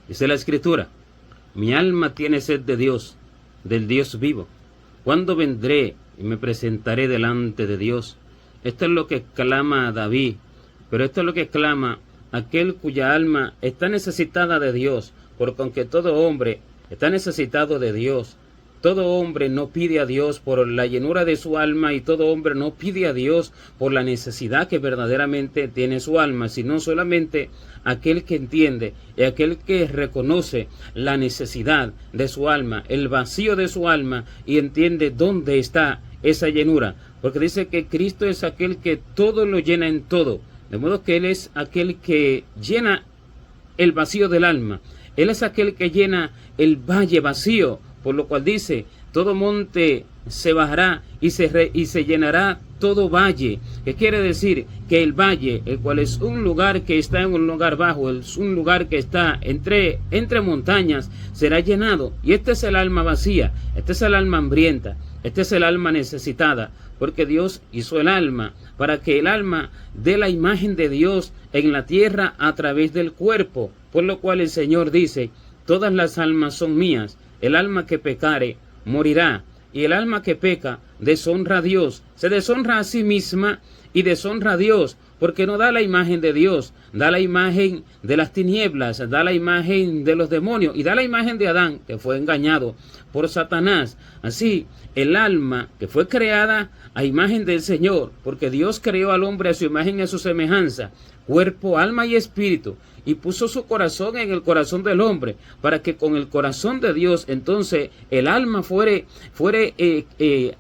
Dice la Escritura: mi alma tiene sed de Dios, del Dios vivo. ¿Cuándo vendré y me presentaré delante de Dios? Esto es lo que clama David, pero esto es lo que clama aquel cuya alma está necesitada de Dios, porque aunque todo hombre está necesitado de Dios, todo hombre no pide a Dios por la llenura de su alma, y todo hombre no pide a Dios por la necesidad que verdaderamente tiene su alma, sino solamente aquel que entiende y aquel que reconoce la necesidad de su alma, el vacío de su alma, y entiende dónde está esa llenura, porque dice que Cristo es aquel que todo lo llena en todo, de modo que Él es aquel que llena el vacío del alma. Él es aquel que llena el valle vacío, por lo cual dice: todo monte se bajará y se llenará todo valle. ¿Qué quiere decir? Que el valle, el cual es un lugar que está en un lugar bajo, es un lugar que está entre montañas, será llenado. Y este es el alma vacía, este es el alma hambrienta, este es el alma necesitada, porque Dios hizo el alma para que el alma dé la imagen de Dios en la tierra a través del cuerpo, por lo cual el Señor dice: todas las almas son mías. El alma que pecare morirá, y el alma que peca deshonra a Dios, se deshonra a sí misma y deshonra a Dios, porque no da la imagen de Dios, da la imagen de las tinieblas, da la imagen de los demonios, y da la imagen de Adán, que fue engañado por Satanás. Así, el alma que fue creada a imagen del Señor, porque Dios creó al hombre a su imagen y a su semejanza, cuerpo, alma y espíritu, y puso su corazón en el corazón del hombre, para que con el corazón de Dios entonces el alma fuere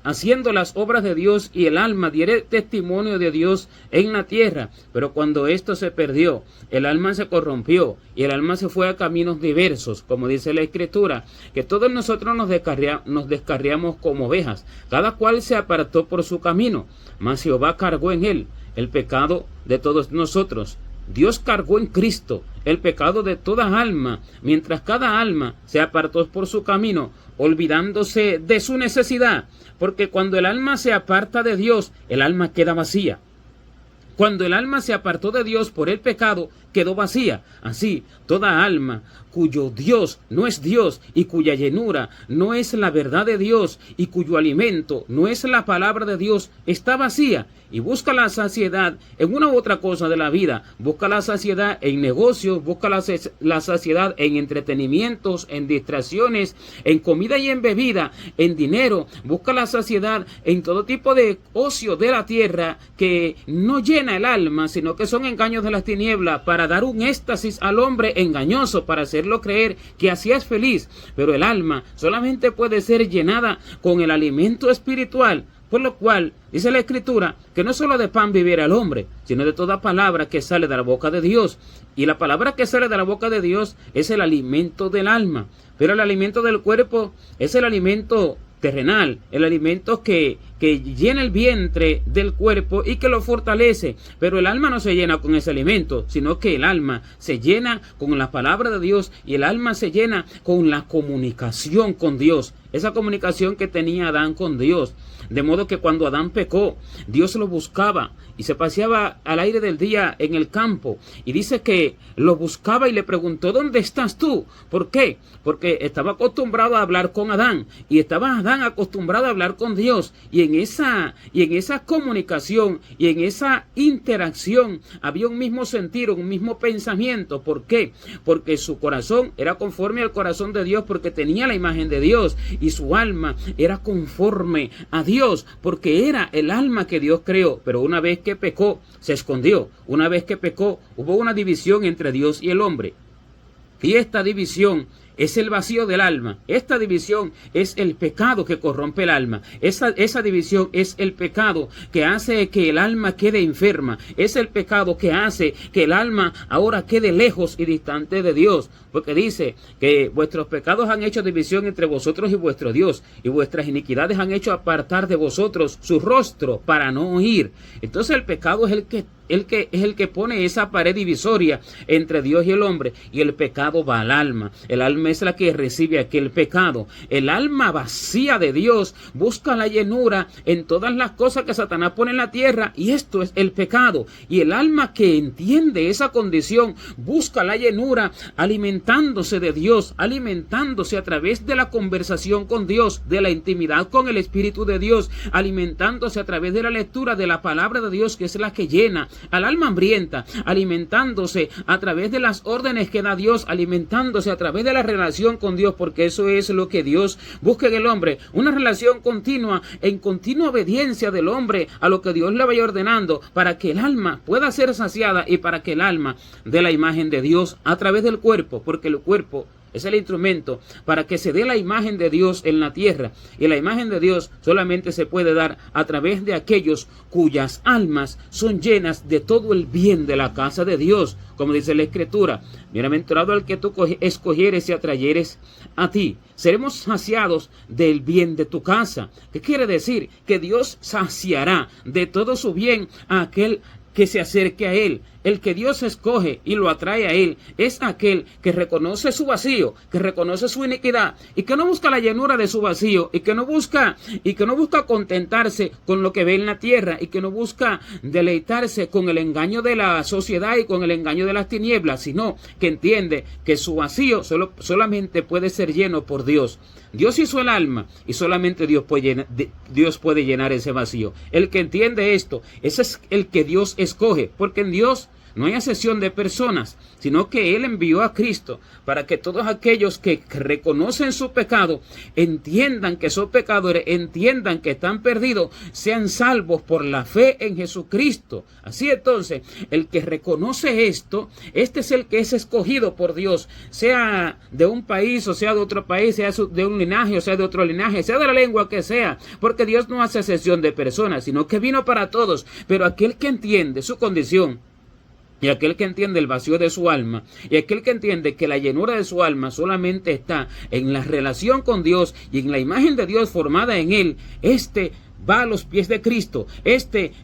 haciendo las obras de Dios, y el alma diere testimonio de Dios en la tierra. Pero cuando esto se perdió, el alma se corrompió y el alma se fue a caminos diversos, como dice la Escritura, que todos nosotros nos descarriamos como ovejas, cada cual se apartó por su camino, mas Jehová cargó en él el pecado de todos nosotros. Dios cargó en Cristo el pecado de toda alma, mientras cada alma se apartó por su camino, olvidándose de su necesidad, porque cuando el alma se aparta de Dios, el alma queda vacía. Cuando el alma se apartó de Dios por el pecado, quedó vacía. Así, toda alma cuyo Dios no es Dios, y cuya llenura no es la verdad de Dios, y cuyo alimento no es la palabra de Dios, está vacía y busca la saciedad en una u otra cosa de la vida. Busca la saciedad en negocios, busca la saciedad en entretenimientos, en distracciones, en comida y en bebida, en dinero. Busca la saciedad en todo tipo de ocio de la tierra que no llena el alma, sino que son engaños de las tinieblas para dar un éxtasis al hombre engañoso, para hacerlo creer que así es feliz. Pero el alma solamente puede ser llenada con el alimento espiritual, por lo cual dice la Escritura que no solo de pan vivirá el hombre, sino de toda palabra que sale de la boca de Dios. Y la palabra que sale de la boca de Dios es el alimento del alma, pero el alimento del cuerpo es el alimento terrenal, el alimento que llena el vientre del cuerpo y que lo fortalece. Pero el alma no se llena con ese alimento, sino que el alma se llena con la palabra de Dios, y el alma se llena con la comunicación con Dios, esa comunicación que tenía Adán con Dios. De modo que cuando Adán pecó, Dios lo buscaba y se paseaba al aire del día en el campo, y dice que lo buscaba y le preguntó: ¿dónde estás tú? ¿Por qué? Porque estaba acostumbrado a hablar con Adán, y estaba Adán acostumbrado a hablar con Dios, y en esa comunicación y en esa interacción había un mismo sentir, un mismo pensamiento. ¿Por qué? Porque su corazón era conforme al corazón de Dios, porque tenía la imagen de Dios, y su alma era conforme a Dios, porque era el alma que Dios creó. Pero una vez que pecó, se escondió. Una vez que pecó, hubo una división entre Dios y el hombre, y esta división es el vacío del alma. Esta división es el pecado que corrompe el alma. Esa división es el pecado que hace que el alma quede enferma. Es el pecado que hace que el alma ahora quede lejos y distante de Dios. Porque dice que vuestros pecados han hecho división entre vosotros y vuestro Dios, y vuestras iniquidades han hecho apartar de vosotros su rostro para no oír. Entonces el pecado es el que es el que pone esa pared divisoria entre Dios y el hombre, y el pecado va al alma. El alma es la que recibe aquel pecado. El alma vacía de Dios busca la llenura en todas las cosas que Satanás pone en la tierra, y esto es el pecado. Y el alma que entiende esa condición busca la llenura alimentándose de Dios, alimentándose a través de la conversación con Dios, de la intimidad con el Espíritu de Dios, alimentándose a través de la lectura de la palabra de Dios, que es la que llena al alma hambrienta, alimentándose a través de las órdenes que da Dios, alimentándose a través de la relación con Dios, porque eso es lo que Dios busca en el hombre, una relación continua, en continua obediencia del hombre a lo que Dios le vaya ordenando, para que el alma pueda ser saciada y para que el alma dé la imagen de Dios a través del cuerpo, porque el cuerpo es el instrumento para que se dé la imagen de Dios en la tierra. Y la imagen de Dios solamente se puede dar a través de aquellos cuyas almas son llenas de todo el bien de la casa de Dios. Como dice la Escritura, bienaventurado el que tú escogieres y atrayeres a ti. Seremos saciados del bien de tu casa. ¿Qué quiere decir? Que Dios saciará de todo su bien a aquel que se acerque a Él. El que Dios escoge y lo atrae a Él es aquel que reconoce su vacío, que reconoce su iniquidad y que no busca la llenura de su vacío y que no busca contentarse con lo que ve en la tierra y que no busca deleitarse con el engaño de la sociedad y con el engaño de las tinieblas, sino que entiende que su vacío solamente puede ser lleno por Dios. Dios hizo el alma y solamente Dios puede llenar ese vacío. El que entiende esto, ese es el que Dios escoge, porque en Dios no hay acepción de personas, sino que Él envió a Cristo para que todos aquellos que reconocen su pecado, entiendan que son pecadores, entiendan que están perdidos, sean salvos por la fe en Jesucristo. Así entonces, el que reconoce esto, este es el que es escogido por Dios, sea de un país o sea de otro país, sea de un linaje o sea de otro linaje, sea de la lengua que sea, porque Dios no hace acepción de personas, sino que vino para todos. Pero aquel que entiende su condición, y aquel que entiende el vacío de su alma, y aquel que entiende que la llenura de su alma solamente está en la relación con Dios y en la imagen de Dios formada en él, va a los pies de Cristo.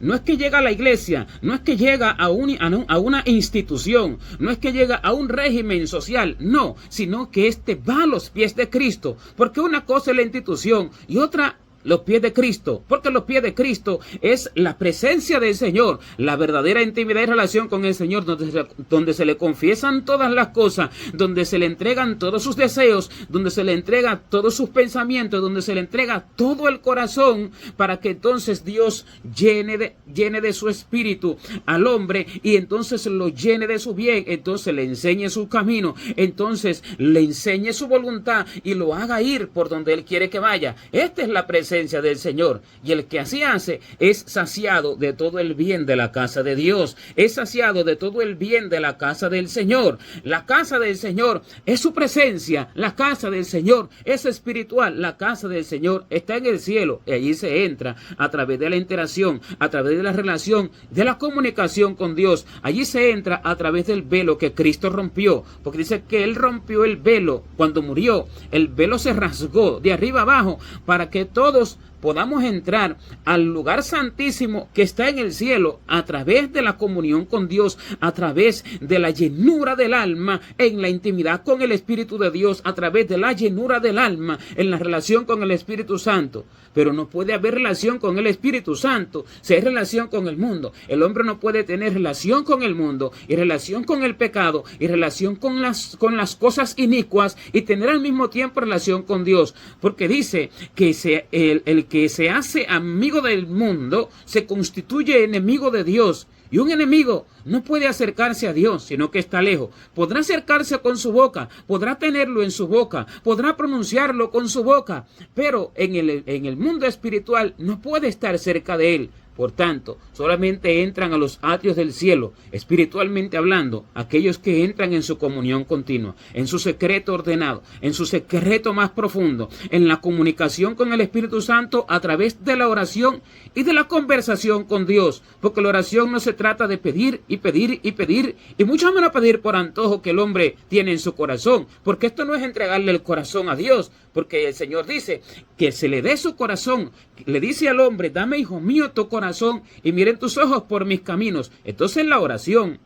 No es que llega a la iglesia, no es que llega a una institución, no es que llega a un régimen social, no, sino que va a los pies de Cristo, porque una cosa es la institución y otra los pies de Cristo, porque los pies de Cristo es la presencia del Señor, la verdadera intimidad y relación con el Señor, donde se le confiesan todas las cosas, donde se le entregan todos sus deseos, donde se le entrega todos sus pensamientos, donde se le entrega todo el corazón, para que entonces Dios llene de su espíritu al hombre, y entonces lo llene de su bien, entonces le enseñe su camino, entonces le enseñe su voluntad y lo haga ir por donde Él quiere que vaya. Esta es la presencia del Señor, y el que así hace es saciado de todo el bien de la casa de Dios, es saciado de todo el bien de la casa del Señor. La casa del Señor es su presencia, la casa del Señor es espiritual, la casa del Señor está en el cielo, y allí se entra a través de la interacción, a través de la relación, de la comunicación con Dios. Allí se entra a través del velo que Cristo rompió, porque dice que Él rompió el velo cuando murió. El velo se rasgó de arriba abajo para que todos podamos entrar al lugar santísimo que está en el cielo a través de la comunión con Dios, a través de la llenura del alma en la intimidad con el Espíritu de Dios, a través de la llenura del alma en la relación con el Espíritu Santo. Pero no puede haber relación con el Espíritu Santo si hay relación con el mundo. El hombre no puede tener relación con el mundo y relación con el pecado y relación con las cosas inicuas y tener al mismo tiempo relación con Dios, porque dice que el que se hace amigo del mundo se constituye enemigo de Dios. Y un enemigo no puede acercarse a Dios, sino que está lejos. Podrá acercarse con su boca, podrá tenerlo en su boca, podrá pronunciarlo con su boca, pero en el mundo espiritual no puede estar cerca de él. Por tanto, solamente entran a los atrios del cielo, espiritualmente hablando, aquellos que entran en su comunión continua, en su secreto ordenado, en su secreto más profundo, en la comunicación con el Espíritu Santo a través de la oración y de la conversación con Dios. Porque la oración no se trata de pedir y pedir y pedir, y mucho menos pedir por antojo que el hombre tiene en su corazón, porque esto no es entregarle el corazón a Dios, porque el Señor dice que se le dé su corazón. Le dice al hombre, dame, hijo mío, tu corazón y miren tus ojos por mis caminos. Entonces la oración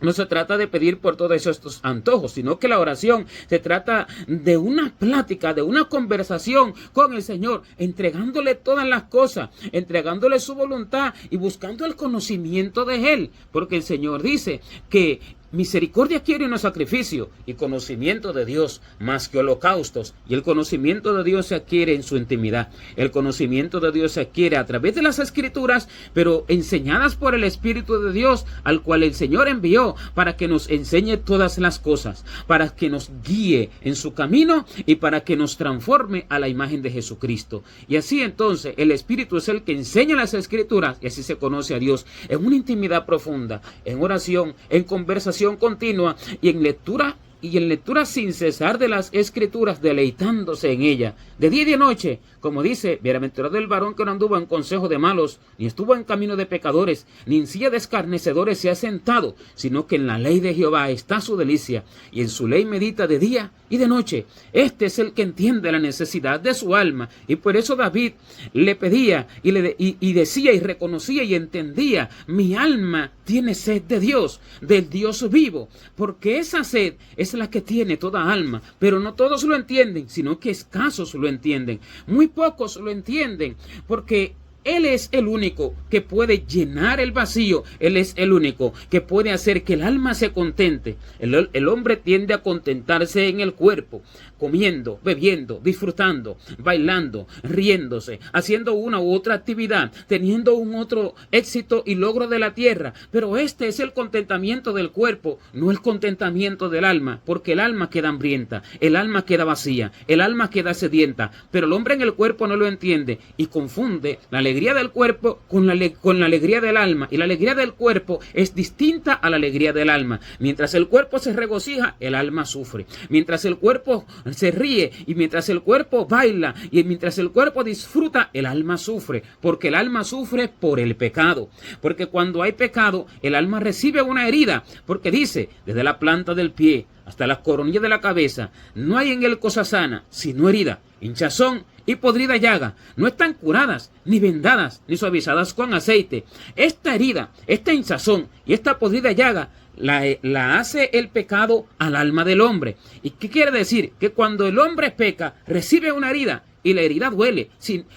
no se trata de pedir por todos estos antojos, sino que la oración se trata de una plática, de una conversación con el Señor, entregándole todas las cosas, entregándole su voluntad y buscando el conocimiento de Él. Porque el Señor dice que misericordia quiere no sacrificio y conocimiento de Dios más que holocaustos. Y el conocimiento de Dios se adquiere en su intimidad. El conocimiento de Dios se adquiere a través de las Escrituras, pero enseñadas por el Espíritu de Dios, al cual el Señor envió para que nos enseñe todas las cosas, para que nos guíe en su camino y para que nos transforme a la imagen de Jesucristo. Y así entonces el Espíritu es el que enseña las Escrituras y así se conoce a Dios en una intimidad profunda, en oración, en conversación continua y en lectura sin cesar de las Escrituras, deleitándose en ella de día y de noche, como dice, bienaventurado el varón que no anduvo en consejo de malos, ni estuvo en camino de pecadores, ni en silla de escarnecedores se ha sentado, sino que en la ley de Jehová está su delicia, y en su ley medita de día y de noche. Este es el que entiende la necesidad de su alma, y por eso David le pedía y decía y reconocía y entendía, mi alma tiene sed de Dios, del Dios vivo, porque esa sed es la que tiene toda alma, pero no todos lo entienden, sino que escasos lo entienden, muy pocos lo entienden, porque Él es el único que puede llenar el vacío. Él es el único que puede hacer que el alma se contente. El hombre tiende a contentarse en el cuerpo, comiendo, bebiendo, disfrutando, bailando, riéndose, haciendo una u otra actividad, teniendo un otro éxito y logro de la tierra. Pero este es el contentamiento del cuerpo, no el contentamiento del alma, porque el alma queda hambrienta, el alma queda vacía, el alma queda sedienta. Pero el hombre en el cuerpo no lo entiende y confunde la alegría del cuerpo con la alegría del alma, y la alegría del cuerpo es distinta a la alegría del alma. Mientras el cuerpo se regocija, el alma sufre. Mientras el cuerpo se ríe y mientras el cuerpo baila y mientras el cuerpo disfruta, el alma sufre, porque el alma sufre por el pecado. Porque cuando hay pecado, el alma recibe una herida, porque dice, desde la planta del pie hasta la coronilla de la cabeza, no hay en él cosa sana, sino herida, hinchazón y podrida llaga. No están curadas, ni vendadas, ni suavizadas con aceite. Esta herida, esta hinchazón y esta podrida llaga la hace el pecado al alma del hombre. ¿Y qué quiere decir? Que cuando el hombre peca, recibe una herida. Y la herida duele.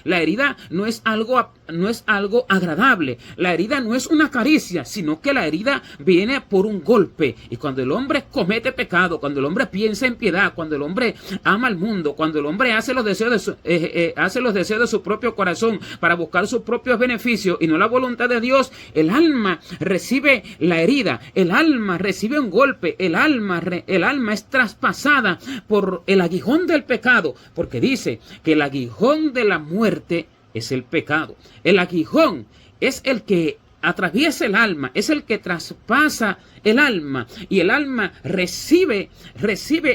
La herida no es algo agradable. La herida no es una caricia, sino que la herida viene por un golpe. Y cuando el hombre comete pecado, cuando el hombre piensa en piedad, cuando el hombre ama al mundo, cuando el hombre hace los deseos de su propio corazón para buscar sus propios beneficios y no la voluntad de Dios, el alma recibe la herida, el alma recibe un golpe, el alma es traspasada por el aguijón del pecado, porque dice que el aguijón de la muerte es el pecado. El aguijón es el que atraviesa el alma, es el que traspasa el alma, y el alma recibe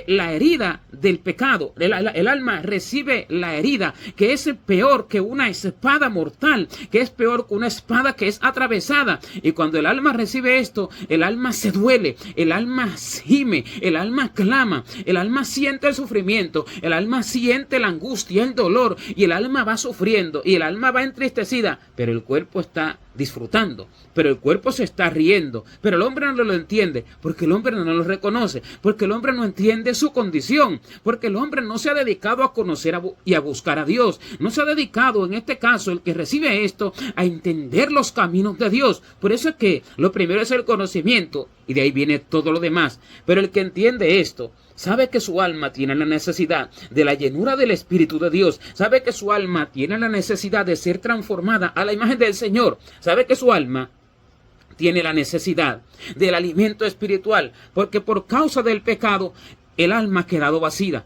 la herida del pecado. El alma recibe la herida que es peor que una espada mortal, que es peor que una espada que es atravesada. Y cuando el alma recibe esto, el alma se duele, el alma gime, el alma clama, el alma siente el sufrimiento, el alma siente la angustia, el dolor, y el alma va sufriendo y el alma va entristecida, pero el cuerpo está disfrutando, pero el cuerpo se está riendo, pero el hombre no lo entiende, porque el hombre no lo reconoce, porque el hombre no entiende su condición, porque el hombre no se ha dedicado a conocer y a buscar a Dios, no se ha dedicado, en este caso, el que recibe esto, a entender los caminos de Dios. Por eso es que lo primero es el conocimiento, y de ahí viene todo lo demás. Pero el que entiende esto, sabe que su alma tiene la necesidad de la llenura del Espíritu de Dios. Sabe que su alma tiene la necesidad de ser transformada a la imagen del Señor. Sabe que su alma tiene la necesidad del alimento espiritual, porque por causa del pecado el alma ha quedado vacía.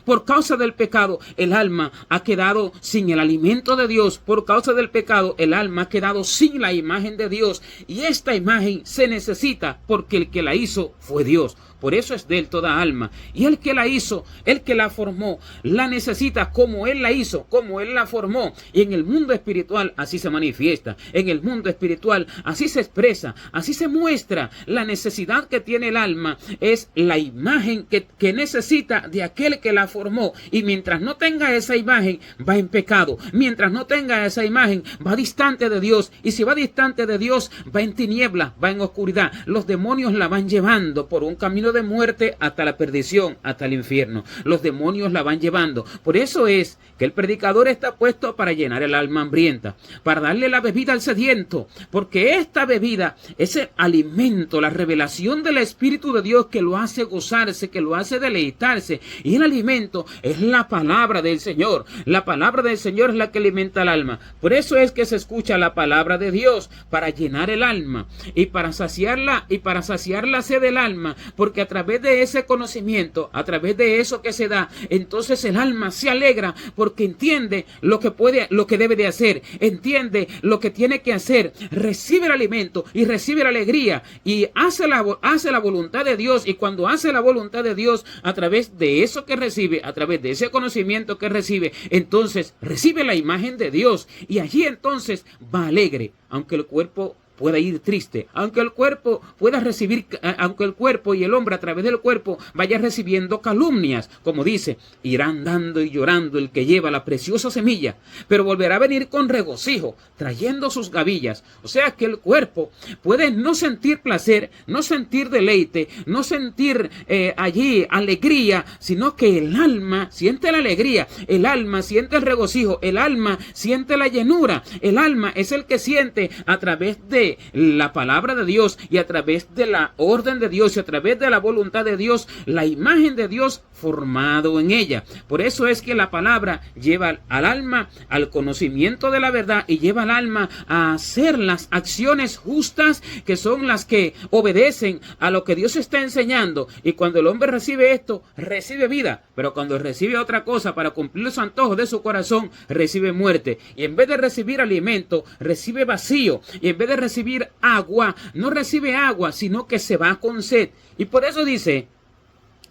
Por causa del pecado, el alma ha quedado sin el alimento de Dios. Por causa del pecado, el alma ha quedado sin la imagen de Dios. Y esta imagen se necesita porque el que la hizo fue Dios. Por eso es de él toda alma. Y el que la hizo, el que la formó, la necesita como él la hizo, como él la formó. Y en el mundo espiritual así se manifiesta. En el mundo espiritual así se expresa, así se muestra. La necesidad que tiene el alma es la imagen que necesita de aquel que la formó. Y mientras no tenga esa imagen, va en pecado. Mientras no tenga esa imagen, va distante de Dios. Y si va distante de Dios, va en tinieblas, va en oscuridad. Los demonios la van llevando por un camino de muerte hasta la perdición, hasta el infierno. Los demonios la van llevando. Por eso es que el predicador está puesto para llenar el alma hambrienta, para darle la bebida al sediento, porque esta bebida, ese alimento, la revelación del Espíritu de Dios que lo hace gozarse, que lo hace deleitarse, y el alimento es la palabra del Señor. La palabra del Señor es la que alimenta el alma. Por eso es que se escucha la palabra de Dios, para llenar el alma y para saciar la sed del alma, porque a través de ese conocimiento, a través de eso que se da, entonces el alma se alegra porque entiende lo que debe de hacer, entiende lo que tiene que hacer, recibe el alimento y recibe la alegría y hace la voluntad de Dios. Y cuando hace la voluntad de Dios, a través de eso que recibe, a través de ese conocimiento que recibe, entonces recibe la imagen de Dios y allí entonces va alegre, aunque el cuerpo pueda ir triste, aunque el cuerpo pueda recibir, aunque el cuerpo y el hombre a través del cuerpo vaya recibiendo calumnias, como dice, irá andando y llorando el que lleva la preciosa semilla, pero volverá a venir con regocijo, trayendo sus gavillas. O sea que el cuerpo puede no sentir placer, no sentir deleite, no sentir allí alegría, sino que el alma siente la alegría, el alma siente el regocijo, el alma siente la llenura, el alma es el que siente a través de la palabra de Dios y a través de la orden de Dios y a través de la voluntad de Dios, la imagen de Dios formado en ella. Por eso es que la palabra lleva al alma al conocimiento de la verdad y lleva al alma a hacer las acciones justas, que son las que obedecen a lo que Dios está enseñando. Y cuando el hombre recibe esto, recibe vida, pero cuando recibe otra cosa para cumplir los antojos de su corazón, recibe muerte. Y en vez de recibir alimento, recibe vacío. Y en vez de recibir agua, no recibe agua, sino que se va con sed. Y por eso dice,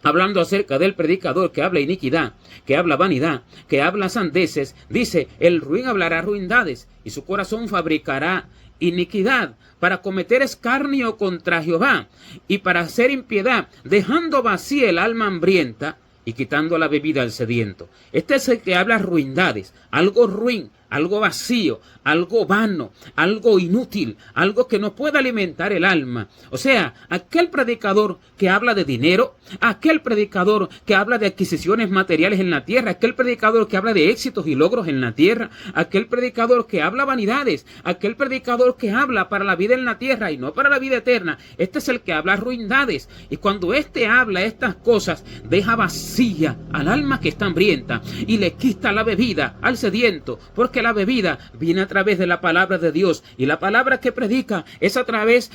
hablando acerca del predicador que habla iniquidad, que habla vanidad, que habla sandeces, dice, el ruin hablará ruindades y su corazón fabricará iniquidad para cometer escarnio contra Jehová y para hacer impiedad, dejando vacía el alma hambrienta y quitando la bebida al sediento. Este es el que habla ruindades, algo ruin, algo vacío, algo vano, algo inútil, algo que no puede alimentar el alma. O sea, aquel predicador que habla de dinero, aquel predicador que habla de adquisiciones materiales en la tierra, aquel predicador que habla de éxitos y logros en la tierra, aquel predicador que habla vanidades, aquel predicador que habla para la vida en la tierra y no para la vida eterna, este es el que habla ruindades. Y cuando este habla estas cosas, deja vacía al alma que está hambrienta y le quita la bebida al sediento, porque la bebida viene a través de la palabra de Dios, y la palabra que predica es a través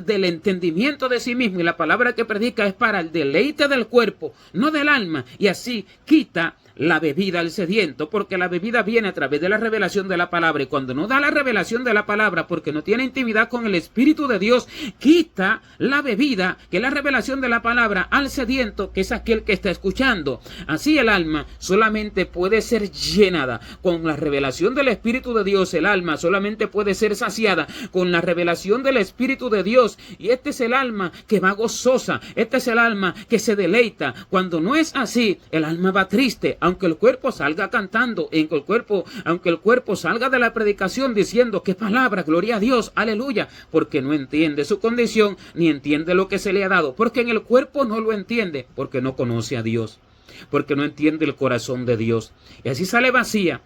del entendimiento de sí mismo, y la palabra que predica es para el deleite del cuerpo, no del alma, y así quita la bebida al sediento, porque la bebida viene a través de la revelación de la palabra, y cuando no da la revelación de la palabra, porque no tiene intimidad con el Espíritu de Dios, quita la bebida, que es la revelación de la palabra, al sediento, que es aquel que está escuchando. Así el alma solamente puede ser llenada con la revelación del Espíritu de Dios. El alma solamente puede ser saciada con la revelación del Espíritu de Dios, y este es el alma que va gozosa, este es el alma que se deleita. Cuando no es así, el alma va triste, aunque el cuerpo salga cantando, aunque el cuerpo salga de la predicación diciendo qué palabra, gloria a Dios, aleluya, porque no entiende su condición ni entiende lo que se le ha dado, porque en el cuerpo no lo entiende, porque no conoce a Dios, porque no entiende el corazón de Dios, y así sale vacía.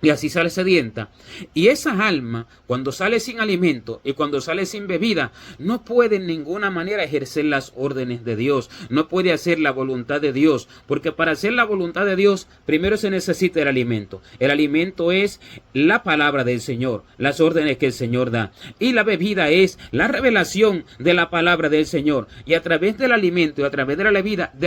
Y así sale sedienta. Y esa alma, cuando sale sin alimento y cuando sale sin bebida, no puede en ninguna manera ejercer las órdenes de Dios. No puede hacer la voluntad de Dios. Porque para hacer la voluntad de Dios, primero se necesita el alimento. El alimento es la palabra del Señor, las órdenes que el Señor da. Y la bebida es la revelación de la palabra del Señor. Y a través del alimento y a través de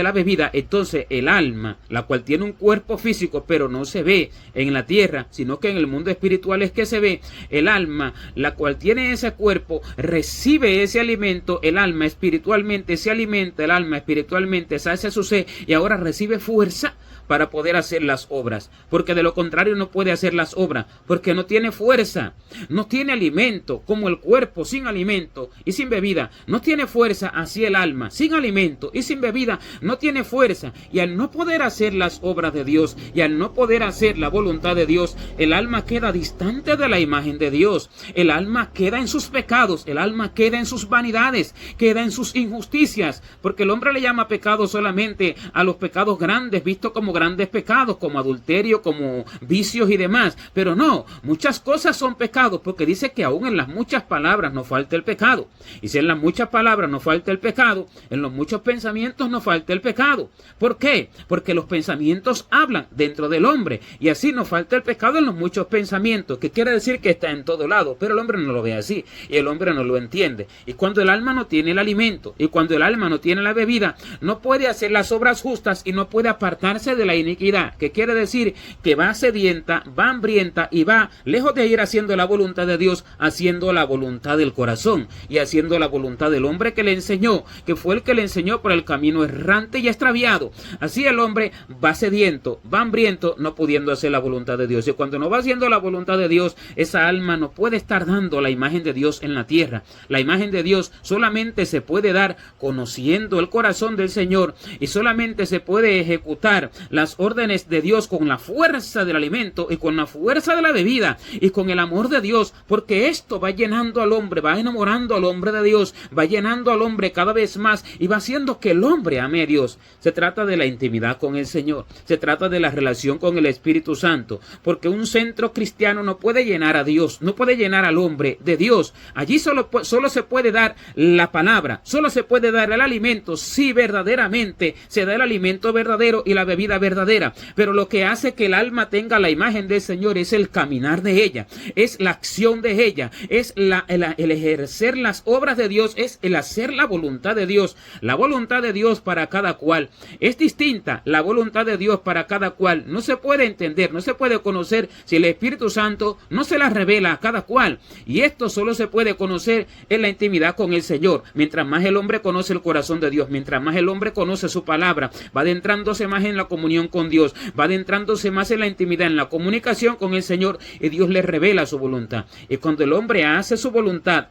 la bebida, entonces el alma, la cual tiene un cuerpo físico, pero no se ve en la tierra, sino que en el mundo espiritual es que se ve. El alma, la cual tiene ese cuerpo, recibe ese alimento. El alma espiritualmente se alimenta, el alma espiritualmente sacia su sed y ahora recibe fuerza para poder hacer las obras, porque de lo contrario no puede hacer las obras, porque no tiene fuerza, no tiene alimento, como el cuerpo sin alimento y sin bebida, no tiene fuerza, así el alma sin alimento y sin bebida no tiene fuerza, y al no poder hacer las obras de Dios, y al no poder hacer la voluntad de Dios, el alma queda distante de la imagen de Dios, el alma queda en sus pecados, el alma queda en sus vanidades, queda en sus injusticias, porque el hombre le llama pecado solamente a los pecados grandes, vistos como grandes pecados, como adulterio, como vicios y demás, pero no, muchas cosas son pecados, porque dice que aún en las muchas palabras no falta el pecado, y si en las muchas palabras no falta el pecado, en los muchos pensamientos no falta el pecado. ¿Por qué? Porque los pensamientos hablan dentro del hombre, y así no falta el pecado en los muchos pensamientos, que quiere decir que está en todo lado, pero el hombre no lo ve así, y el hombre no lo entiende, y cuando el alma no tiene el alimento, y cuando el alma no tiene la bebida, no puede hacer las obras justas y no puede apartarse de la iniquidad, que quiere decir que va sedienta, va hambrienta y va, lejos de ir haciendo la voluntad de Dios, haciendo la voluntad del corazón y haciendo la voluntad del hombre que le enseñó, que fue el que le enseñó por el camino errante y extraviado. Así el hombre va sediento, va hambriento, no pudiendo hacer la voluntad de Dios, y cuando no va haciendo la voluntad de Dios, esa alma no puede estar dando la imagen de Dios en la tierra. La imagen de Dios solamente se puede dar conociendo el corazón del Señor, y solamente se puede ejecutar las órdenes de Dios con la fuerza del alimento y con la fuerza de la bebida y con el amor de Dios, porque esto va llenando al hombre, va enamorando al hombre de Dios, va llenando al hombre cada vez más y va haciendo que el hombre ame a Dios. Se trata de la intimidad con el Señor, se trata de la relación con el Espíritu Santo, porque un centro cristiano no puede llenar a Dios, no puede llenar al hombre de Dios. Allí solo se puede dar la palabra, solo se puede dar el alimento si verdaderamente se da el alimento verdadero y la bebida verdadera. Pero lo que hace que el alma tenga la imagen del Señor es el caminar de ella, es la acción de ella, es el ejercer las obras de Dios, es el hacer la voluntad de Dios. La voluntad de Dios para cada cual es distinta. La voluntad de Dios para cada cual no se puede entender, no se puede conocer si el Espíritu Santo no se la revela a cada cual. Y esto solo se puede conocer en la intimidad con el Señor. Mientras más el hombre conoce el corazón de Dios, mientras más el hombre conoce su palabra, va adentrándose más en la comunión con Dios, va adentrándose más en la intimidad, en la comunicación con el Señor, y Dios le revela su voluntad. Y cuando el hombre hace su voluntad,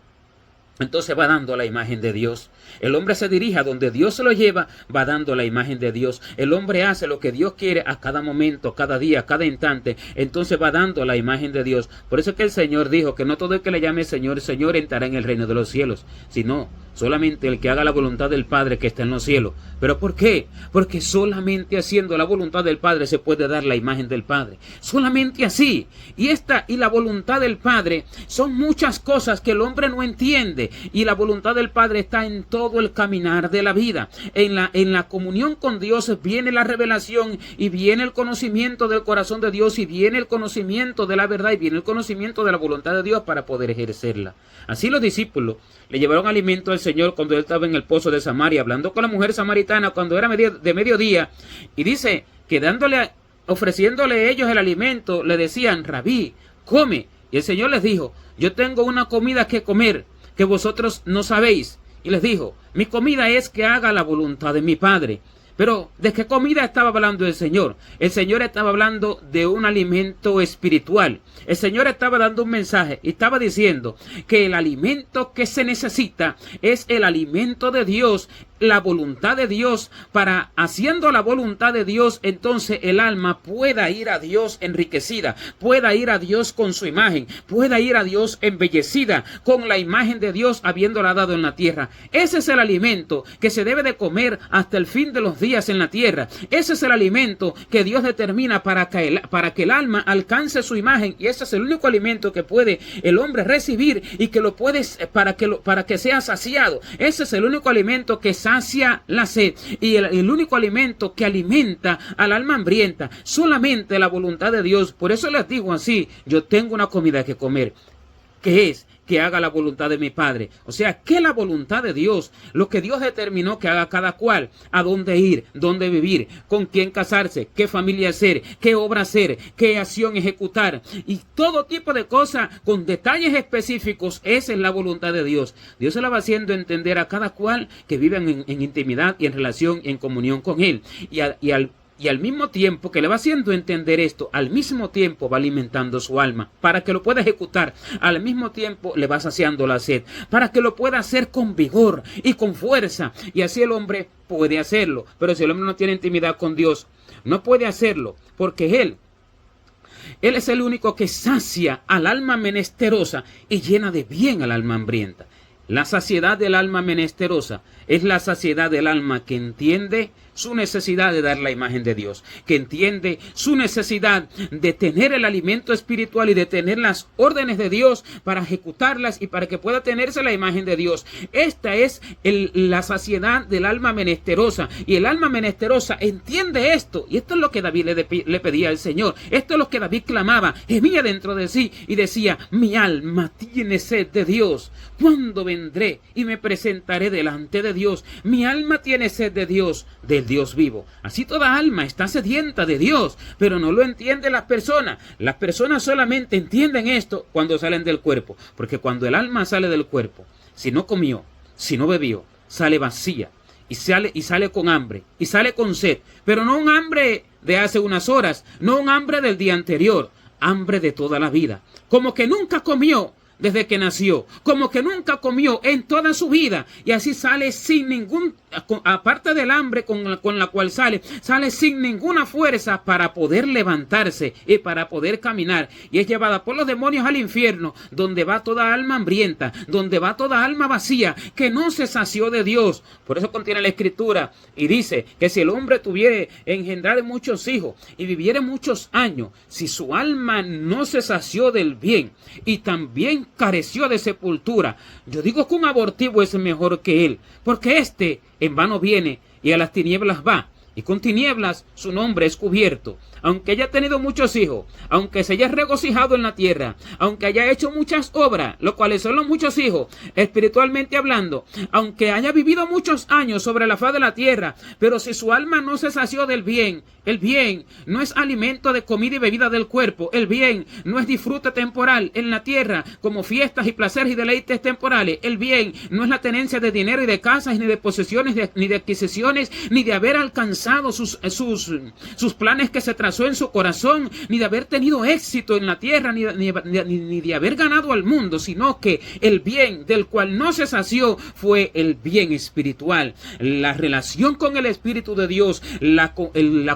entonces va dando la imagen de Dios. El hombre se dirige a donde Dios se lo lleva, va dando la imagen de Dios. El hombre hace lo que Dios quiere a cada momento, cada día, cada instante. Entonces va dando la imagen de Dios. Por eso es que el Señor dijo que no todo el que le llame Señor, Señor entrará en el reino de los cielos, sino solamente el que haga la voluntad del Padre que está en los cielos. ¿Pero por qué? Porque solamente haciendo la voluntad del Padre se puede dar la imagen del Padre. Solamente así. Y la voluntad del Padre son muchas cosas que el hombre no entiende. Y la voluntad del Padre está en todo el caminar de la vida. En la comunión con Dios viene la revelación y viene el conocimiento del corazón de Dios y viene el conocimiento de la verdad y viene el conocimiento de la voluntad de Dios para poder ejercerla. Así los discípulos le llevaron alimento al Señor cuando él estaba en el pozo de Samaria, hablando con la mujer samaritana cuando era de mediodía, y dice que ofreciéndole ellos el alimento, le decían: Rabí, come. Y el Señor les dijo: yo tengo una comida que comer que vosotros no sabéis. Y les dijo: mi comida es que haga la voluntad de mi Padre. Pero, ¿de qué comida estaba hablando el Señor? El Señor estaba hablando de un alimento espiritual. El Señor estaba dando un mensaje y estaba diciendo que el alimento que se necesita es el alimento de Dios, la voluntad de Dios. Para haciendo la voluntad de Dios, entonces el alma pueda ir a Dios enriquecida, pueda ir a Dios con su imagen, pueda ir a Dios embellecida con la imagen de Dios habiéndola dado en la tierra. Ese es el alimento que se debe de comer hasta el fin de los días en la tierra. Ese es el alimento que Dios determina para que el alma alcance su imagen, y ese es el único alimento que puede el hombre recibir y que lo puedes para que sea saciado. Ese es el único alimento que sacia la sed y el único alimento que alimenta al alma hambrienta. Solamente la voluntad de Dios. Por eso les digo así: yo tengo una comida que comer, que es que haga la voluntad de mi Padre. O sea, que la voluntad de Dios, lo que Dios determinó que haga cada cual, a dónde ir, dónde vivir, con quién casarse, qué familia hacer, qué obra hacer, qué acción ejecutar, y todo tipo de cosas con detalles específicos. Esa es la voluntad de Dios. Dios se la va haciendo entender a cada cual que vive en intimidad y en relación, en comunión con Él. Y al Y al mismo tiempo que le va haciendo entender esto, al mismo tiempo va alimentando su alma para que lo pueda ejecutar. Al mismo tiempo le va saciando la sed para que lo pueda hacer con vigor y con fuerza. Y así el hombre puede hacerlo. Pero si el hombre no tiene intimidad con Dios, no puede hacerlo, porque Él es el único que sacia al alma menesterosa y llena de bien al alma hambrienta. La saciedad del alma menesterosa es la saciedad del alma que entiende su necesidad de dar la imagen de Dios, que entiende su necesidad de tener el alimento espiritual y de tener las órdenes de Dios para ejecutarlas y para que pueda tenerse la imagen de Dios. Esta es la saciedad del alma menesterosa, y el alma menesterosa entiende esto, y esto es lo que David le pedía al Señor. Esto es lo que David clamaba, gemía dentro de sí y decía: mi alma tiene sed de Dios. ¿Cuándo vendré y me presentaré delante de Dios? Mi alma tiene sed de Dios, del Dios vivo. Así toda alma está sedienta de Dios, pero no lo entienden las personas. Las personas solamente entienden esto cuando salen del cuerpo, porque cuando el alma sale del cuerpo, si no comió, si no bebió, sale vacía y sale con hambre y sale con sed, pero no un hambre de hace unas horas, no un hambre del día anterior, hambre de toda la vida, como que nunca comió desde que nació, como que nunca comió en toda su vida, y así sale sin ningún, aparte del hambre con la cual sale sin ninguna fuerza para poder levantarse y para poder caminar, y es llevada por los demonios al infierno, donde va toda alma hambrienta, donde va toda alma vacía, que no se sació de Dios. Por eso contiene la Escritura, y dice que si el hombre tuviere engendrar muchos hijos y viviere muchos años, si su alma no se sació del bien y también careció de sepultura, yo digo que un abortivo es mejor que él, porque éste en vano viene y a las tinieblas va, y con tinieblas su nombre es cubierto. Aunque haya tenido muchos hijos, aunque se haya regocijado en la tierra, aunque haya hecho muchas obras, lo cuales son los muchos hijos, espiritualmente hablando, aunque haya vivido muchos años sobre la faz de la tierra, pero si su alma no se sació del bien, el bien no es alimento de comida y bebida del cuerpo, el bien no es disfrute temporal en la tierra, como fiestas y placeres y deleites temporales, el bien no es la tenencia de dinero y de casas, ni de posesiones, ni de adquisiciones, ni de haber alcanzado sus planes que se trazó en su corazón, ni de haber tenido éxito en la tierra, ni de haber ganado al mundo, sino que el bien del cual no se sació fue el bien espiritual, la relación con el Espíritu de Dios, la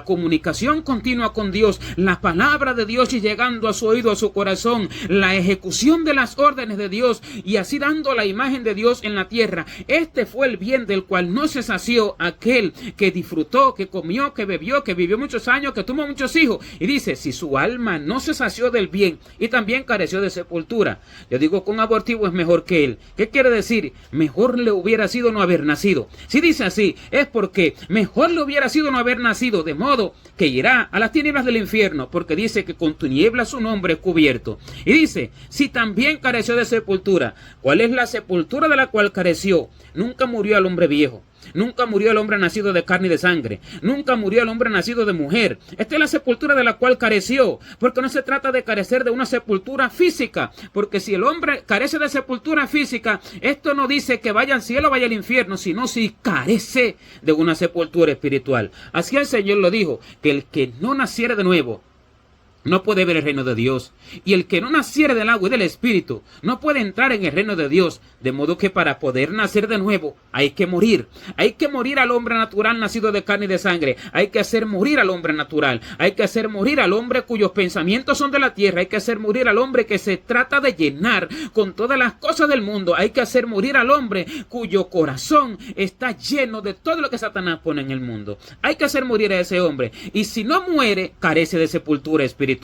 comunicación continua con Dios, la palabra de Dios y llegando a su oído, a su corazón, la ejecución de las órdenes de Dios y así dando la imagen de Dios en la tierra. Este fue el bien del cual no se sació aquel que disfrutó, que comió, que bebió, que vivió muchos años, que tuvo muchos hijos. Y dice, si su alma no se sació del bien y también careció de sepultura, yo digo que un abortivo es mejor que él. ¿Qué quiere decir? Mejor le hubiera sido no haber nacido. Si dice así, es porque mejor le hubiera sido no haber nacido, de modo que irá a las tinieblas del infierno, porque dice que con tinieblas su nombre es cubierto. Y dice, si también careció de sepultura, ¿cuál es la sepultura de la cual careció? Nunca murió el hombre viejo. Nunca murió el hombre nacido de carne y de sangre. Nunca murió el hombre nacido de mujer. Esta es la sepultura de la cual careció. Porque no se trata de carecer de una sepultura física. Porque si el hombre carece de sepultura física, esto no dice que vaya al cielo o vaya al infierno, sino si carece de una sepultura espiritual. Así el Señor lo dijo, que el que no naciere de nuevo no puede ver el reino de Dios. Y el que no naciere del agua y del Espíritu no puede entrar en el reino de Dios. De modo que para poder nacer de nuevo hay que morir. Hay que morir al hombre natural nacido de carne y de sangre. Hay que hacer morir al hombre natural. Hay que hacer morir al hombre cuyos pensamientos son de la tierra. Hay que hacer morir al hombre que se trata de llenar con todas las cosas del mundo. Hay que hacer morir al hombre cuyo corazón está lleno de todo lo que Satanás pone en el mundo. Hay que hacer morir a ese hombre. Y si no muere, carece de sepultura espiritual.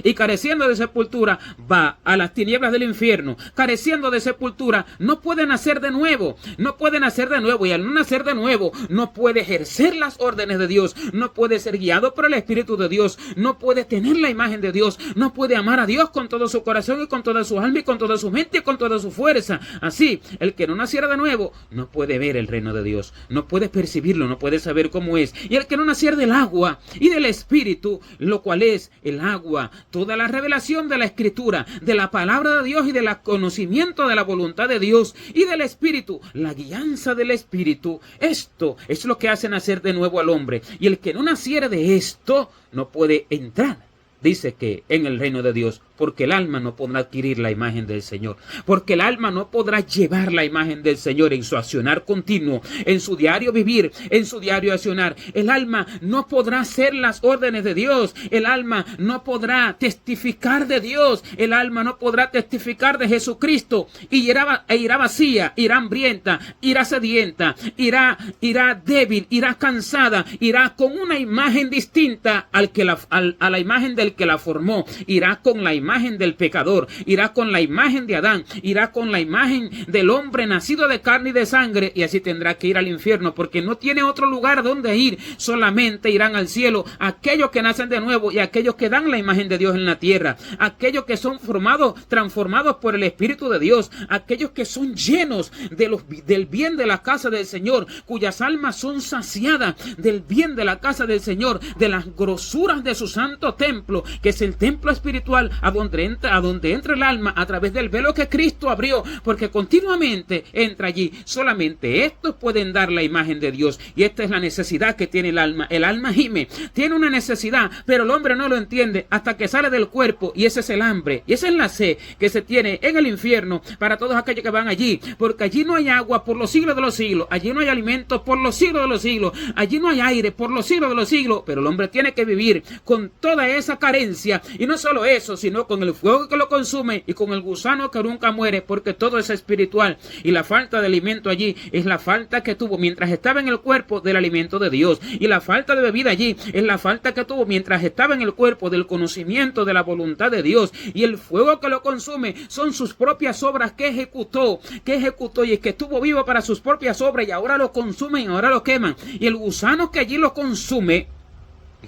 Y careciendo de sepultura va a las tinieblas del infierno. Careciendo de sepultura no puede nacer de nuevo. No puede nacer de nuevo. Y al no nacer de nuevo no puede ejercer las órdenes de Dios. No puede ser guiado por el Espíritu de Dios. No puede tener la imagen de Dios. No puede amar a Dios con todo su corazón y con toda su alma y con toda su mente y con toda su fuerza. Así, el que no naciera de nuevo no puede ver el reino de Dios. No puede percibirlo. No puede saber cómo es. Y el que no naciera del agua y del Espíritu, lo cual es el agua agua, toda la revelación de la Escritura, de la palabra de Dios y del conocimiento de la voluntad de Dios y del Espíritu, la guianza del Espíritu. Esto es lo que hace nacer de nuevo al hombre. Y el que no naciere de esto no puede entrar, dice que en el reino de Dios, porque el alma no podrá adquirir la imagen del Señor, porque el alma no podrá llevar la imagen del Señor en su accionar continuo, en su diario vivir, en su diario accionar. El alma no podrá hacer las órdenes de Dios, el alma no podrá testificar de Dios, el alma no podrá testificar de Jesucristo, y irá vacía, irá hambrienta, irá sedienta, irá débil, irá cansada, irá con una imagen distinta a la imagen del que la formó, irá con la imagen del pecador, irá con la imagen de Adán, irá con la imagen del hombre nacido de carne y de sangre, y así tendrá que ir al infierno, porque no tiene otro lugar donde ir. Solamente irán al cielo aquellos que nacen de nuevo y aquellos que dan la imagen de Dios en la tierra, aquellos que son transformados por el Espíritu de Dios, aquellos que son llenos del bien de la casa del Señor, cuyas almas son saciadas del bien de la casa del Señor, de las grosuras de su santo templo, que es el templo espiritual a donde entra el alma a través del velo que Cristo abrió, porque continuamente entra allí. Solamente estos pueden dar la imagen de Dios, y esta es la necesidad que tiene el alma. El alma gime, tiene una necesidad, pero el hombre no lo entiende hasta que sale del cuerpo, y ese es el hambre, y esa es la sed que se tiene en el infierno para todos aquellos que van allí, porque allí no hay agua por los siglos de los siglos, allí no hay alimento por los siglos de los siglos, allí no hay aire por los siglos de los siglos, pero el hombre tiene que vivir con toda esa carencia, y no solo eso, sino con el fuego que lo consume y con el gusano que nunca muere, porque todo es espiritual, y la falta de alimento allí es la falta que tuvo mientras estaba en el cuerpo del alimento de Dios, y la falta de bebida allí es la falta que tuvo mientras estaba en el cuerpo del conocimiento de la voluntad de Dios, y el fuego que lo consume son sus propias obras que ejecutó y es que estuvo vivo para sus propias obras, y ahora lo consumen, ahora lo queman, y el gusano que allí lo consume,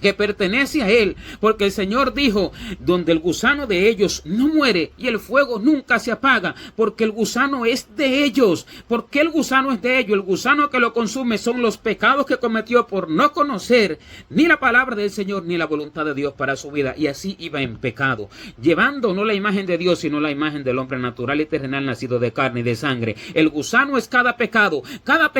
que pertenece a él, porque el Señor dijo, donde el gusano de ellos no muere y el fuego nunca se apaga, porque el gusano es de ellos. ¿Por qué el gusano es de ellos? El gusano que lo consume son los pecados que cometió por no conocer ni la palabra del Señor ni la voluntad de Dios para su vida, y así iba en pecado, llevando no la imagen de Dios, sino la imagen del hombre natural y terrenal nacido de carne y de sangre. El gusano es cada pecado, cada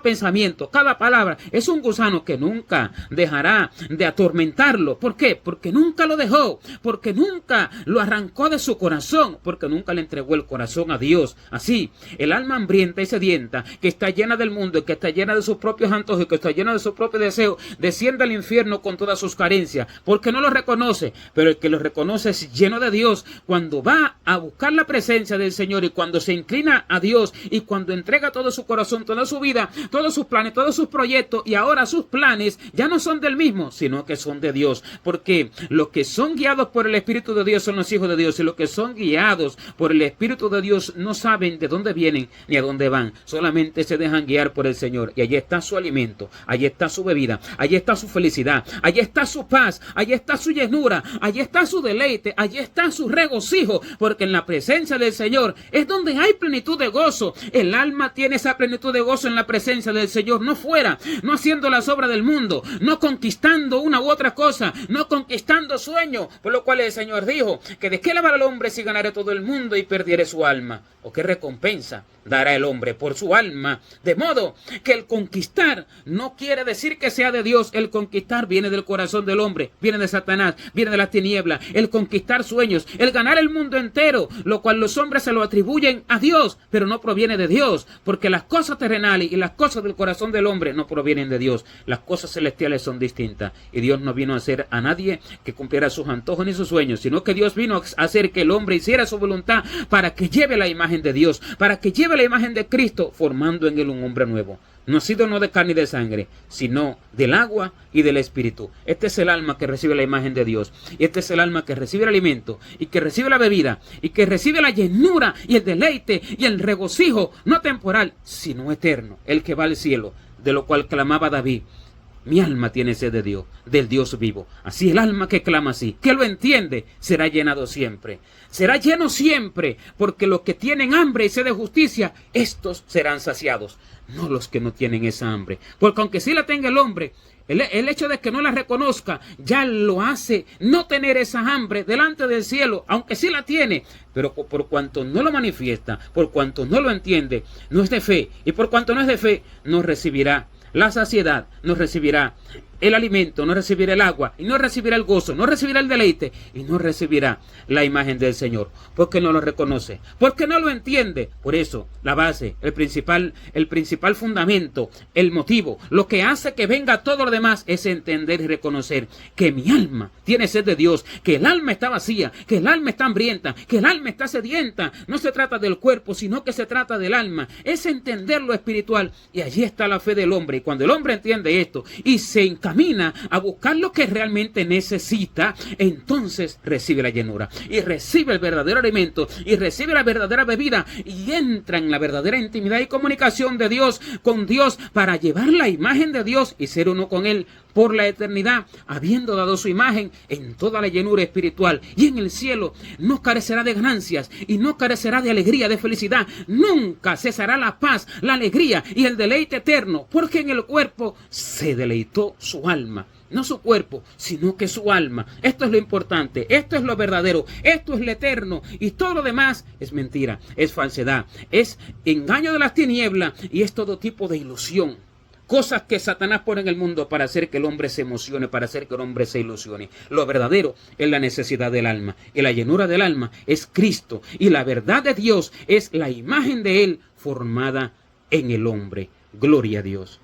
pensamiento, cada palabra. Es un gusano que nunca dejará de atormentarlo. ¿Por qué? Porque nunca lo dejó, porque nunca lo arrancó de su corazón, porque nunca le entregó el corazón a Dios. Así, el alma hambrienta y sedienta, que está llena del mundo, y que está llena de sus propios antojos, y que está llena de sus propios deseos, desciende al infierno con todas sus carencias, porque no lo reconoce. Pero el que lo reconoce es lleno de Dios, cuando va a buscar la presencia del Señor, y cuando se inclina a Dios, y cuando entrega todo su corazón, toda su vida, todos sus planes, todos sus proyectos, y ahora sus planes ya no son del mismo, sino que son de Dios, porque los que son guiados por el Espíritu de Dios son los hijos de Dios, y los que son guiados por el Espíritu de Dios no saben de dónde vienen ni a dónde van, solamente se dejan guiar por el Señor, y allí está su alimento, allí está su bebida, allí está su felicidad, allí está su paz, allí está su llenura, allí está su deleite, allí está su regocijo, porque en la presencia del Señor es donde hay plenitud de gozo. El alma tiene esa plenitud de gozo en la presencia del Señor, no fuera, no haciendo las obras del mundo, no conquistando una u otra cosa, no conquistando sueños, por lo cual el Señor dijo que de qué le vale al hombre si ganare todo el mundo y perdiere su alma, o qué recompensa dará el hombre por su alma. De modo que el conquistar no quiere decir que sea de Dios. El conquistar viene del corazón del hombre, viene de Satanás, viene de las tinieblas. El conquistar sueños, el ganar el mundo entero, lo cual los hombres se lo atribuyen a Dios, pero no proviene de Dios, porque las cosas terrenales y las cosas del corazón del hombre no provienen de Dios. Las cosas celestiales son distintas, y Dios no vino a hacer a nadie que cumpliera sus antojos ni sus sueños, sino que Dios vino a hacer que el hombre hiciera su voluntad para que lleve la imagen de Dios, para que lleve la imagen de Cristo, formando en él un hombre nuevo, nacido no de carne y de sangre, sino del agua y del Espíritu. Este es el alma que recibe la imagen de Dios, y este es el alma que recibe el alimento, y que recibe la bebida, y que recibe la llenura y el deleite y el regocijo, no temporal, sino eterno, el que va al cielo, de lo cual clamaba David. Mi alma tiene sed de Dios, del Dios vivo. Así el alma que clama así, que lo entiende, será llenado siempre. Será lleno siempre, porque los que tienen hambre y sed de justicia, estos serán saciados. No los que no tienen esa hambre. Porque aunque sí la tenga el hombre, el hecho de que no la reconozca ya lo hace no tener esa hambre delante del cielo, aunque sí la tiene, pero por cuanto no lo manifiesta, por cuanto no lo entiende, no es de fe, y por cuanto no es de fe, no recibirá la saciedad, no recibirá el alimento, no recibirá el agua, y no recibirá el gozo, no recibirá el deleite, y no recibirá la imagen del Señor, porque no lo reconoce, porque no lo entiende. Por eso, la base, el principal fundamento, el motivo, lo que hace que venga todo lo demás es entender y reconocer que mi alma tiene sed de Dios, que el alma está vacía, que el alma está hambrienta, que el alma está sedienta. No se trata del cuerpo, sino que se trata del alma. Es entender lo espiritual, y allí está la fe del hombre. Y cuando el hombre entiende esto y se encamina a buscar lo que realmente necesita, entonces recibe la llenura y recibe el verdadero alimento y recibe la verdadera bebida y entra en la verdadera intimidad y comunicación de Dios con Dios para llevar la imagen de Dios y ser uno con Él por la eternidad, habiendo dado su imagen en toda la llenura espiritual. Y en el cielo no carecerá de ganancias y no carecerá de alegría, de felicidad. Nunca cesará la paz, la alegría y el deleite eterno, porque en el cuerpo se deleitó su alma. No su cuerpo, sino que su alma. Esto es lo importante, esto es lo verdadero, esto es lo eterno, y todo lo demás es mentira, es falsedad, es engaño de las tinieblas y es todo tipo de ilusión. Cosas que Satanás pone en el mundo para hacer que el hombre se emocione, para hacer que el hombre se ilusione. Lo verdadero es la necesidad del alma, y la llenura del alma es Cristo, y la verdad de Dios es la imagen de Él formada en el hombre. Gloria a Dios.